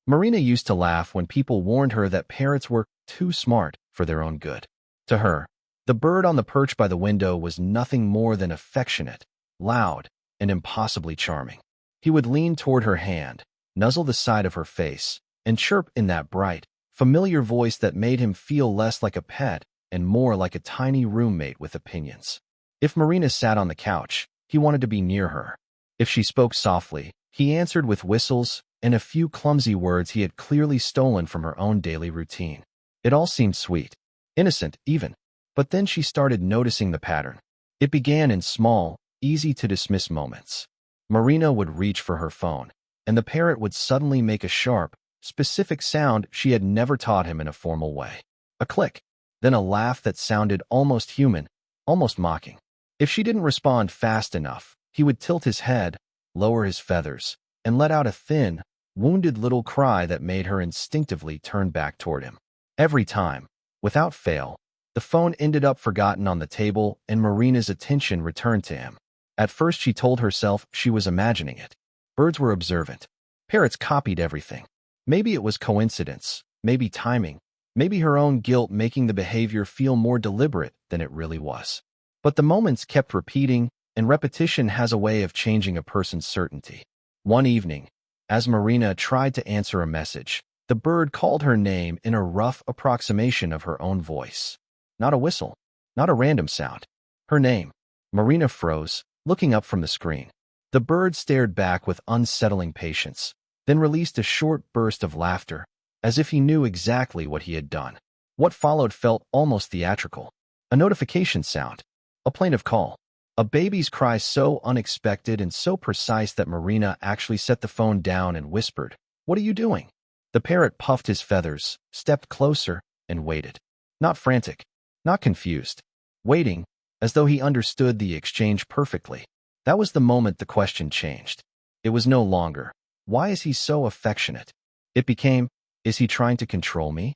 Marina used to laugh when people warned her that parrots were too smart for their own good. To her, the bird on the perch by the window was nothing more than affectionate, loud, and impossibly charming. He would lean toward her hand, nuzzle the side of her face, and chirp in that bright, familiar voice that made him feel less like a pet and more like a tiny roommate with opinions. If Marina sat on the couch, he wanted to be near her. If she spoke softly, he answered with whistles and a few clumsy words he had clearly stolen from her own daily routine. It all seemed sweet, innocent even. But then she started noticing the pattern. It began in small, easy-to-dismiss moments. Marina would reach for her phone, and the parrot would suddenly make a sharp, specific sound she had never taught him in a formal way. A click, then a laugh that sounded almost human, almost mocking. If she didn't respond fast enough, he would tilt his head, lower his feathers, and let out a thin, wounded little cry that made her instinctively turn back toward him. Every time, without fail, the phone ended up forgotten on the table and Marina's attention returned to him. At first she told herself she was imagining it. Birds were observant. Parrots copied everything. Maybe it was coincidence, maybe timing, maybe her own guilt making the behavior feel more deliberate than it really was. But the moments kept repeating, and repetition has a way of changing a person's certainty. One evening, as Marina tried to answer a message, the bird called her name in a rough approximation of her own voice. Not a whistle, not a random sound. Her name. Marina froze, looking up from the screen. The bird stared back with unsettling patience, then released a short burst of laughter, as if he knew exactly what he had done. What followed felt almost theatrical. A notification sound. A plaintive call. A baby's cry so unexpected and so precise that Marina actually set the phone down and whispered, "What are you doing?" The parrot puffed his feathers, stepped closer, and waited. Not frantic. Not confused, waiting, as though he understood the exchange perfectly. That was the moment the question changed. It was no longer, "Why is he so affectionate?" It became, "Is he trying to control me?"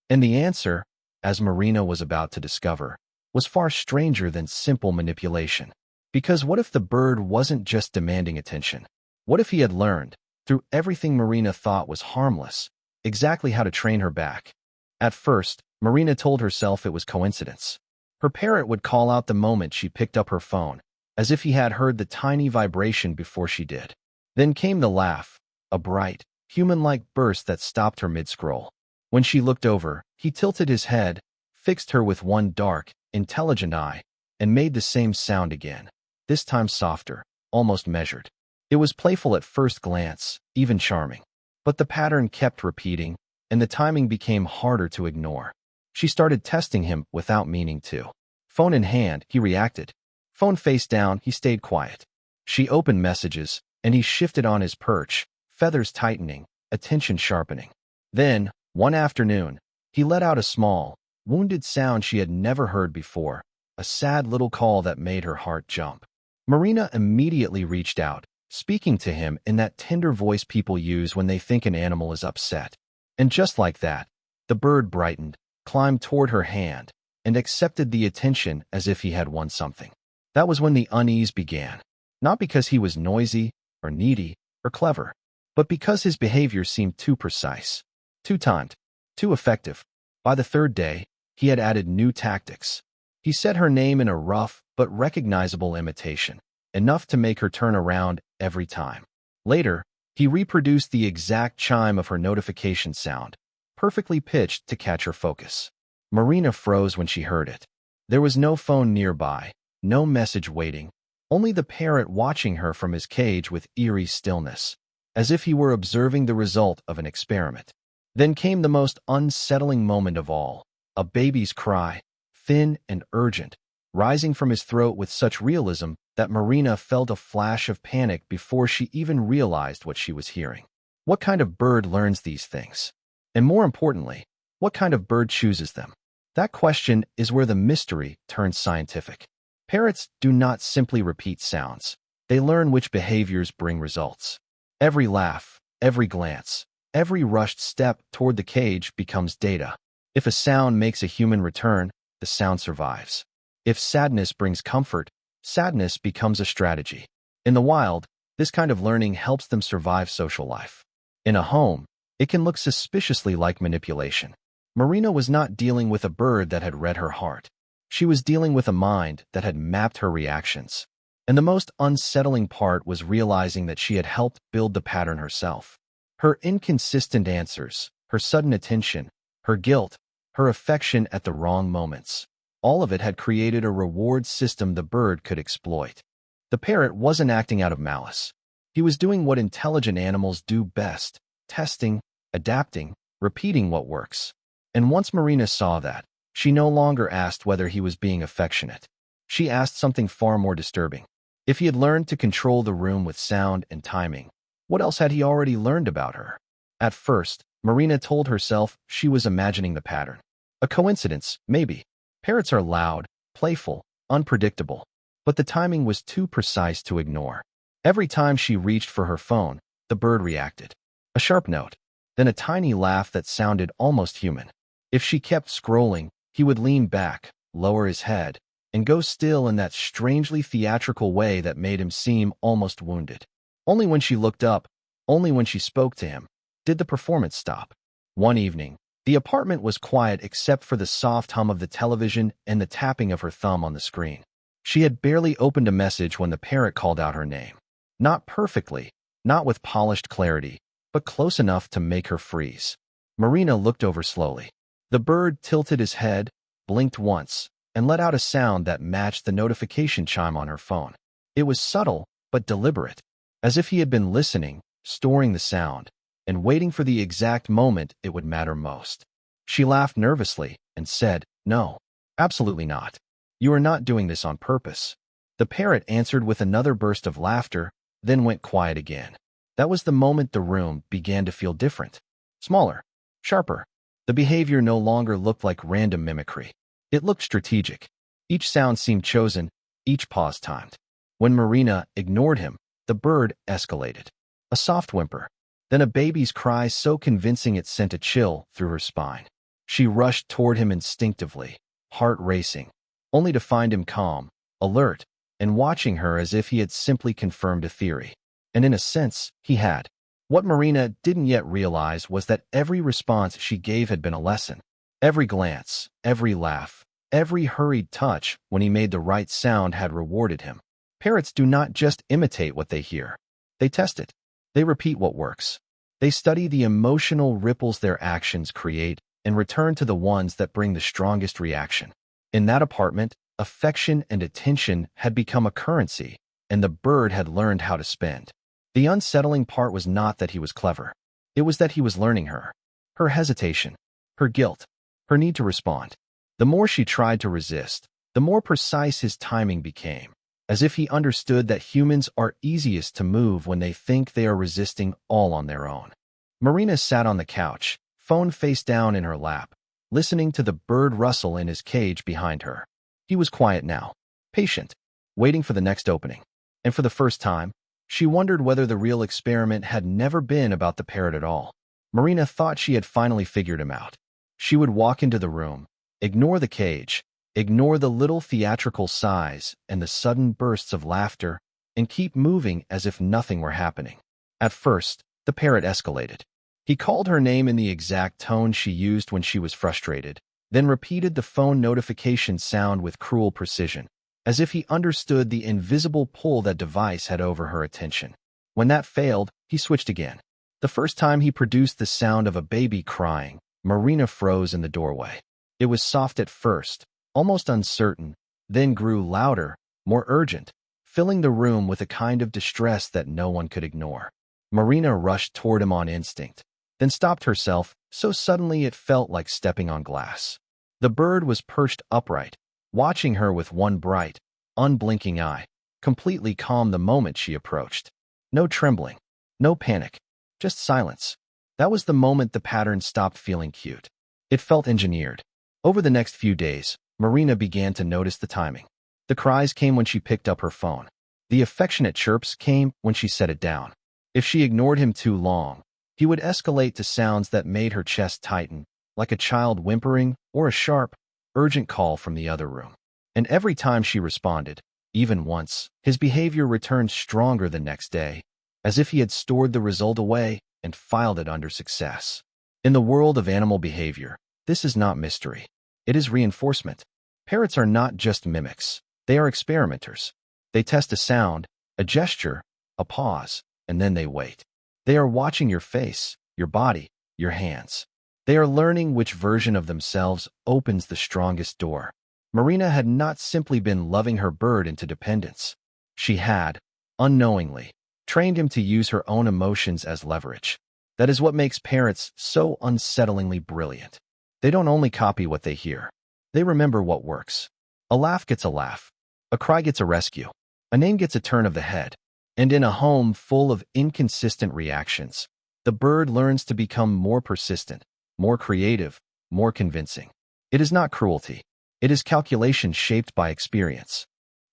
And the answer, as Marina was about to discover, was far stranger than simple manipulation. Because what if the bird wasn't just demanding attention? What if he had learned, through everything Marina thought was harmless, exactly how to train her back? At first, Marina told herself it was coincidence. Her parrot would call out the moment she picked up her phone, as if he had heard the tiny vibration before she did. Then came the laugh, a bright, human-like burst that stopped her mid-scroll. When she looked over, he tilted his head, fixed her with one dark, intelligent eye, and made the same sound again, this time softer, almost measured. It was playful at first glance, even charming. But the pattern kept repeating, and the timing became harder to ignore. She started testing him without meaning to. Phone in hand, he reacted. Phone face down, he stayed quiet. She opened messages, and he shifted on his perch, feathers tightening, attention sharpening. Then, one afternoon, he let out a small, wounded sound she had never heard before, a sad little call that made her heart jump. Marina immediately reached out, speaking to him in that tender voice people use when they think an animal is upset. And just like that, the bird brightened, climbed toward her hand, and accepted the attention as if he had won something. That was when the unease began. Not because he was noisy, or needy, or clever, but because his behavior seemed too precise, too timed, too effective. By the third day, he had added new tactics. He said her name in a rough but recognizable imitation, enough to make her turn around every time. Later, he reproduced the exact chime of her notification sound, perfectly pitched to catch her focus. Marina froze when she heard it. There was no phone nearby, no message waiting, only the parrot watching her from his cage with eerie stillness, as if he were observing the result of an experiment. Then came the most unsettling moment of all, a baby's cry, thin and urgent, rising from his throat with such realism that Marina felt a flash of panic before she even realized what she was hearing. What kind of bird learns these things? And more importantly, what kind of bird chooses them? That question is where the mystery turns scientific. Parrots do not simply repeat sounds. They learn which behaviors bring results. Every laugh, every glance, every rushed step toward the cage becomes data. If a sound makes a human return, the sound survives. If sadness brings comfort, sadness becomes a strategy. In the wild, this kind of learning helps them survive social life. In a home, It can look suspiciously like manipulation. Marina was not dealing with a bird that had read her heart. She was dealing with a mind that had mapped her reactions. And the most unsettling part was realizing that she had helped build the pattern herself. Her inconsistent answers, her sudden attention, her guilt, her affection at the wrong moments. All of it had created a reward system the bird could exploit. The parrot wasn't acting out of malice. He was doing what intelligent animals do best, testing, adapting, repeating what works. And once Marina saw that, she no longer asked whether he was being affectionate. She asked something far more disturbing. If he had learned to control the room with sound and timing, what else had he already learned about her? At first, Marina told herself she was imagining the pattern. A coincidence, maybe. Parrots are loud, playful, unpredictable. But the timing was too precise to ignore. Every time she reached for her phone, the bird reacted. A sharp note, then a tiny laugh that sounded almost human. If she kept scrolling, he would lean back, lower his head, and go still in that strangely theatrical way that made him seem almost wounded. Only when she looked up, only when she spoke to him, did the performance stop. One evening, the apartment was quiet except for the soft hum of the television and the tapping of her thumb on the screen. She had barely opened a message when the parrot called out her name. Not perfectly, not with polished clarity, but close enough to make her freeze. Marina looked over slowly. The bird tilted his head, blinked once, and let out a sound that matched the notification chime on her phone. It was subtle, but deliberate, as if he had been listening, storing the sound, and waiting for the exact moment it would matter most. She laughed nervously and said, "No, absolutely not. You are not doing this on purpose." The parrot answered with another burst of laughter, then went quiet again. That was the moment the room began to feel different. Smaller, sharper. The behavior no longer looked like random mimicry. It looked strategic. Each sound seemed chosen, each pause timed. When Marina ignored him, the bird escalated. A soft whimper, then a baby's cry so convincing it sent a chill through her spine. She rushed toward him instinctively, heart racing, only to find him calm, alert, and watching her as if he had simply confirmed a theory. And in a sense, he had. What Marina didn't yet realize was that every response she gave had been a lesson. Every glance, every laugh, every hurried touch when he made the right sound had rewarded him. Parrots do not just imitate what they hear. They test it. They repeat what works. They study the emotional ripples their actions create and return to the ones that bring the strongest reaction. In that apartment, affection and attention had become a currency, and the bird had learned how to spend. The unsettling part was not that he was clever. It was that he was learning her. Her hesitation, her guilt, her need to respond. The more she tried to resist, the more precise his timing became, as if he understood that humans are easiest to move when they think they are resisting all on their own. Marina sat on the couch, phone face down in her lap, listening to the bird rustle in his cage behind her. He was quiet now, patient, waiting for the next opening. And for the first time, she wondered whether the real experiment had never been about the parrot at all. Marina thought she had finally figured him out. She would walk into the room, ignore the cage, ignore the little theatrical sighs and the sudden bursts of laughter, and keep moving as if nothing were happening. At first, the parrot escalated. He called her name in the exact tone she used when she was frustrated, then repeated the phone notification sound with cruel precision, as if he understood the invisible pull that device had over her attention. When that failed, he switched again. The first time he produced the sound of a baby crying, Marina froze in the doorway. It was soft at first, almost uncertain, then grew louder, more urgent, filling the room with a kind of distress that no one could ignore. Marina rushed toward him on instinct, then stopped herself so suddenly it felt like stepping on glass. The bird was perched upright, watching her with one bright, unblinking eye, completely calm the moment she approached. No trembling, no panic, just silence. That was the moment the pattern stopped feeling cute. It felt engineered. Over the next few days, Marina began to notice the timing. The cries came when she picked up her phone. The affectionate chirps came when she set it down. If she ignored him too long, he would escalate to sounds that made her chest tighten, like a child whimpering or a sharp, urgent call from the other room. And every time she responded, even once, his behavior returned stronger the next day, as if he had stored the result away, and filed it under success. In the world of animal behavior, this is not mystery. It is reinforcement. Parrots are not just mimics. They are experimenters. They test a sound, a gesture, a pause, and then they wait. They are watching your face, your body, your hands. They are learning which version of themselves opens the strongest door. Marina had not simply been loving her bird into dependence. She had, unknowingly, trained him to use her own emotions as leverage. That is what makes parrots so unsettlingly brilliant. They don't only copy what they hear. They remember what works. A laugh gets a laugh. A cry gets a rescue. A name gets a turn of the head. And in a home full of inconsistent reactions, the bird learns to become more persistent, more creative, more convincing. It is not cruelty. It is calculation shaped by experience.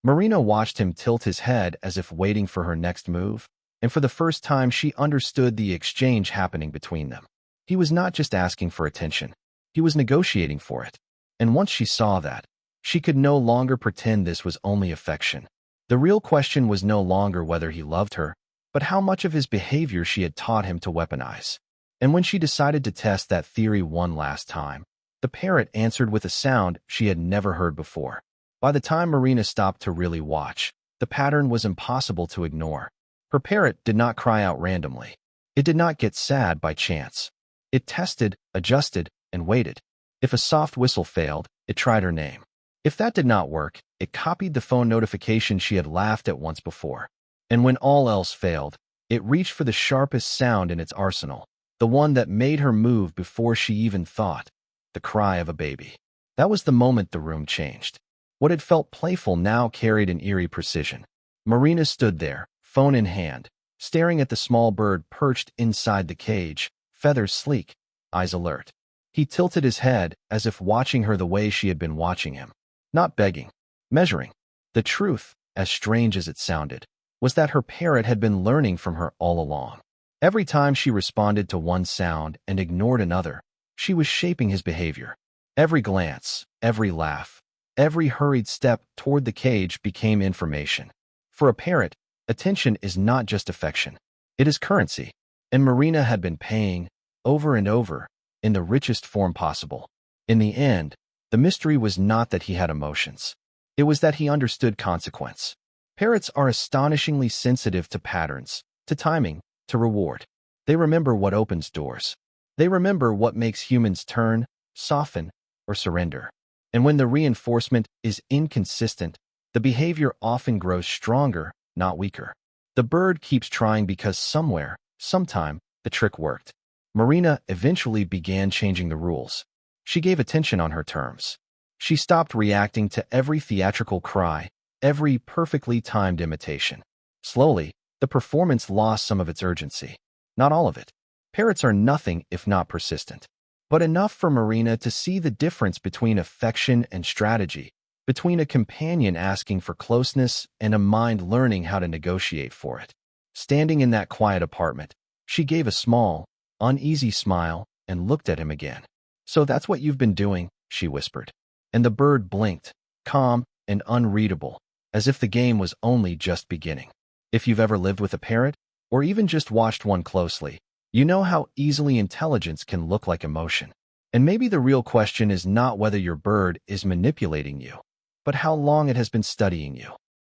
Marina watched him tilt his head as if waiting for her next move, and for the first time she understood the exchange happening between them. He was not just asking for attention. He was negotiating for it. And once she saw that, she could no longer pretend this was only affection. The real question was no longer whether he loved her, but how much of his behavior she had taught him to weaponize. And when she decided to test that theory one last time, the parrot answered with a sound she had never heard before. By the time Marina stopped to really watch, the pattern was impossible to ignore. Her parrot did not cry out randomly. It did not get sad by chance. It tested, adjusted, and waited. If a soft whistle failed, it tried her name. If that did not work, it copied the phone notification she had laughed at once before. And when all else failed, it reached for the sharpest sound in its arsenal, the one that made her move before she even thought, the cry of a baby. That was the moment the room changed. What had felt playful now carried an eerie precision. Marina stood there, phone in hand, staring at the small bird perched inside the cage, feathers sleek, eyes alert. He tilted his head as if watching her the way she had been watching him. Not begging, measuring. The truth, as strange as it sounded, was that her parrot had been learning from her all along. Every time she responded to one sound and ignored another, she was shaping his behavior. Every glance, every laugh, every hurried step toward the cage became information. For a parrot, attention is not just affection. It is currency, and Marina had been paying, over and over, in the richest form possible. In the end, the mystery was not that he had emotions. It was that he understood consequence. Parrots are astonishingly sensitive to patterns, to timing, to reward. They remember what opens doors. They remember what makes humans turn, soften, or surrender. And when the reinforcement is inconsistent, the behavior often grows stronger, not weaker. The bird keeps trying because somewhere, sometime, the trick worked. Marina eventually began changing the rules. She gave attention on her terms. She stopped reacting to every theatrical cry, every perfectly timed imitation. Slowly, the performance lost some of its urgency. Not all of it. Parrots are nothing if not persistent. But enough for Marina to see the difference between affection and strategy, between a companion asking for closeness and a mind learning how to negotiate for it. Standing in that quiet apartment, she gave a small, uneasy smile and looked at him again. "So that's what you've been doing," she whispered. And the bird blinked, calm and unreadable, as if the game was only just beginning. If you've ever lived with a parrot, or even just watched one closely, you know how easily intelligence can look like emotion. And maybe the real question is not whether your bird is manipulating you, but how long it has been studying you.